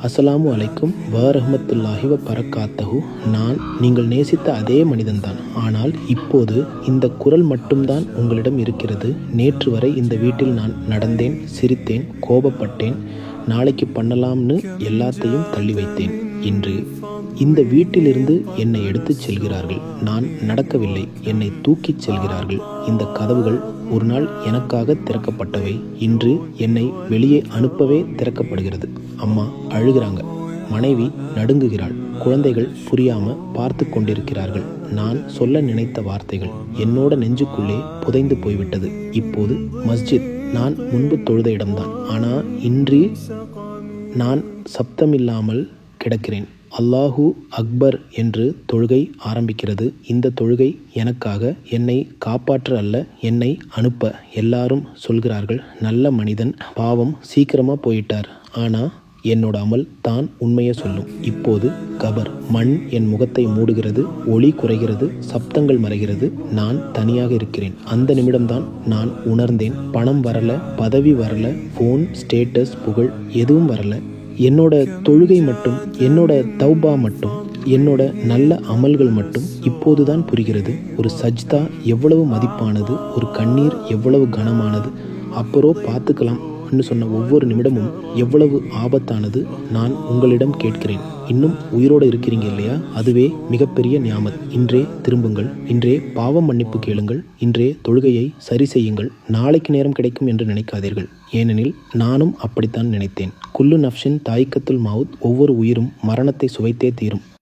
அஸ்ஸலாமு அலைக்கும் வரஹ்மத்துல்லாஹி வபரகாத்தஹு. நான் நீங்கள் நேசித்த அதே மனிதன்தான். ஆனால் இப்போது இந்த குரல் மட்டும்தான் உங்களிடம் இருக்கிறது. நேற்று வரை இந்த வீட்டில் நான் நடந்தேன், சிரித்தேன், கோபப்பட்டேன், நாளைக்கு பண்ணலாம்னு எல்லாத்தையும் தள்ளி வைத்தேன். இன்று இந்த வீட்டிலிருந்து என்னை எடுத்துச் செல்கிறார்கள். நான் நடக்கவில்லை, என்னை தூக்கிச் செல்கிறார்கள். இந்த கதவுகள் ஒரு நாள் எனக்காக திறக்கப்பட்டவை. இன்று என்னை வெளியே அனுப்பவே திறக்கப்படுகிறது. அம்மா அழுகிறாங்க, மனைவி நடுங்குகிறாள், குழந்தைகள் புரியாம பார்த்து கொண்டிருக்கிறார்கள். நான் சொல்ல நினைத்த வார்த்தைகள் என்னோட நெஞ்சுக்குள்ளே புதைந்து போய்விட்டது. இப்போது மஸ்ஜித் நான் முன்பு தொழுத இடம்தான். ஆனால் இன்று நான் சப்தமில்லாமல் கிடக்கிறேன். அல்லாஹு அக்பர் என்று தொழுகை ஆரம்பிக்கிறது. இந்த தொழுகை எனக்காக, என்னை காப்பாற்ற அல்ல, என்னை அனுப்ப. எல்லாரும் சொல்கிறார்கள், நல்ல மனிதன், பாவம், சீக்கிரமாக போயிட்டார். ஆனால் என்னோட அமல் தான் உண்மையை சொல்லும். இப்போது கபர், மண் என் முகத்தை மூடுகிறது, ஒளி குறைகிறது, சப்தங்கள் மறைகிறது. நான் தனியாக இருக்கிறேன். அந்த நிமிடம்தான் நான் உணர்ந்தேன், பணம் வரல, பதவி வரல, ஃபோன், ஸ்டேட்டஸ், புகழ் எதுவும் வரல. என்னோட தொழுகை மட்டும், என்னோட தௌபா மட்டும், என்னோட நல்ல அமல்கள் மட்டும். இப்போதுதான் புரிகிறது, ஒரு சஜ்தா எவ்வளவு மதிப்பானது, ஒரு கண்ணீர் எவ்வளவு கனமானது. அப்புறம் பார்த்துக்கலாம் சொன்ன ஒவ்வொரு நிமிடமும் எவ்வளவு ஆபத்தானது. நான் உங்களிடம் கேட்கிறேன், இன்னும் உயிரோடு இருக்கிறீங்க இல்லையா? அதுவே மிகப்பெரிய நியாமத். இன்றே திரும்புங்கள், இன்றே பாவம் மன்னிப்பு கேளுங்கள், இன்றே தொழுகையை சரி செய்யுங்கள். நாளைக்கு நேரம் கிடைக்கும் என்று நினைக்காதீர்கள். ஏனெனில் நானும் அப்படித்தான் நினைத்தேன். குல்லு நஃப்ஸின் தாயிக்கத்துல் மவுத், ஒவ்வொரு உயிரும் மரணத்தை சுவைத்தே தீரும்.